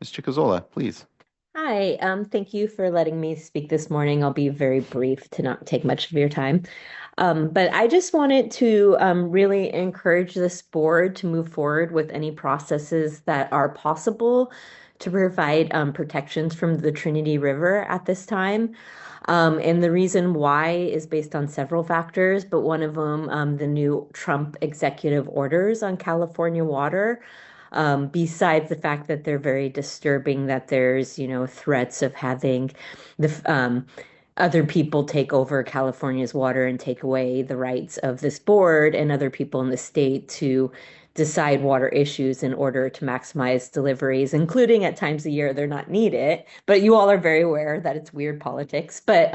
Ms. Chicazola, please. Hi, thank you for letting me speak this morning. I'll be very brief to not take much of your time. But I just wanted to really encourage this board to move forward with any processes that are possible to provide protections from the Trinity River at this time. And the reason why is based on several factors, but one of them, the new Trump executive orders on California water. Besides the fact that they're very disturbing, that there's, threats of having the other people take over California's water and take away the rights of this board and other people in the state to decide water issues in order to maximize deliveries, including at times a year they're not needed. But you all are very aware that it's weird politics. But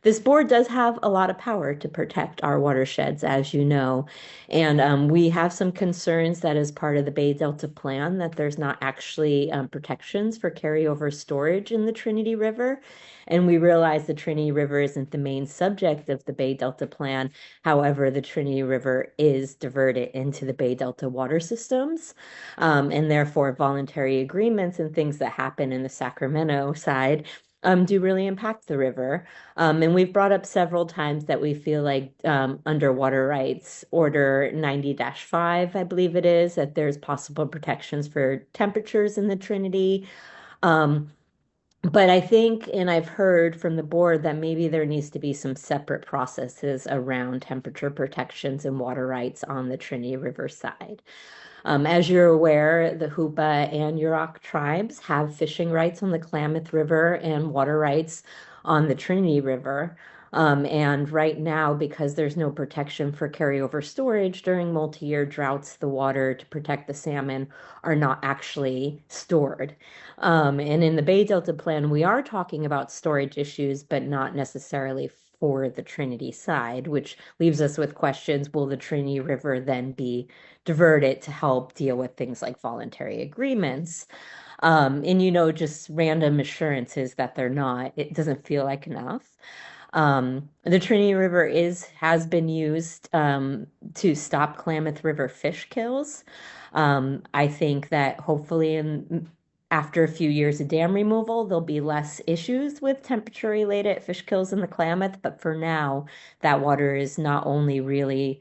this board does have a lot of power to protect our watersheds, as you know. And we have some concerns that as part of the Bay Delta plan, that there's not actually protections for carryover storage in the Trinity River. And we realize the Trinity River isn't the main subject of the Bay Delta plan. However, the Trinity River is diverted into the Bay Delta water systems. And therefore, voluntary agreements and things that happen in the Sacramento side do really impact the river. And we've brought up several times that we feel like underwater rights order 90-5, I believe it is, that there's possible protections for temperatures in the Trinity. Um, but I think, and I've heard from the board that maybe there needs to be some separate processes around temperature protections and water rights on the Trinity River side. As you're aware, the Hoopa and Yurok tribes have fishing rights on the Klamath River and water rights on the Trinity River. And right now, because there's no protection for carryover storage during multi-year droughts, the water to protect the salmon are not actually stored. And in the Bay Delta plan, we are talking about storage issues, but not necessarily for the Trinity side, which leaves us with questions. Will the Trinity River then be diverted to help deal with things like voluntary agreements? And just random assurances that they're not, it doesn't feel like enough. The Trinity River has been used to stop Klamath River fish kills. I think that hopefully after a few years of dam removal, there'll be less issues with temperature-related fish kills in the Klamath. But for now, that water is not only really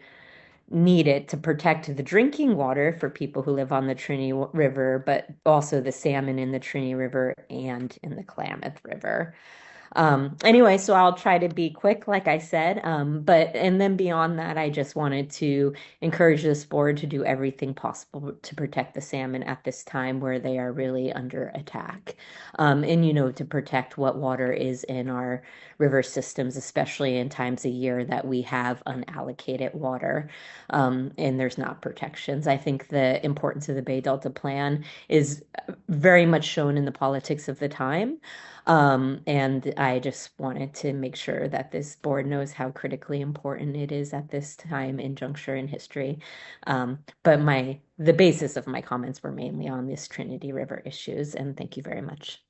needed to protect the drinking water for people who live on the Trinity River, but also the salmon in the Trinity River and in the Klamath River. Anyway, so I'll try to be quick, like I said. And then beyond that, I just wanted to encourage this board to do everything possible to protect the salmon at this time where they are really under attack. And, to protect what water is in our river systems, especially in times a year that we have unallocated water, and there's not protections. I think the importance of the Bay Delta Plan is very much shown in the politics of the time. And I just wanted to make sure that this board knows how critically important it is at this time in juncture in history. But the basis of my comments were mainly on this Trinity River issues, and thank you very much.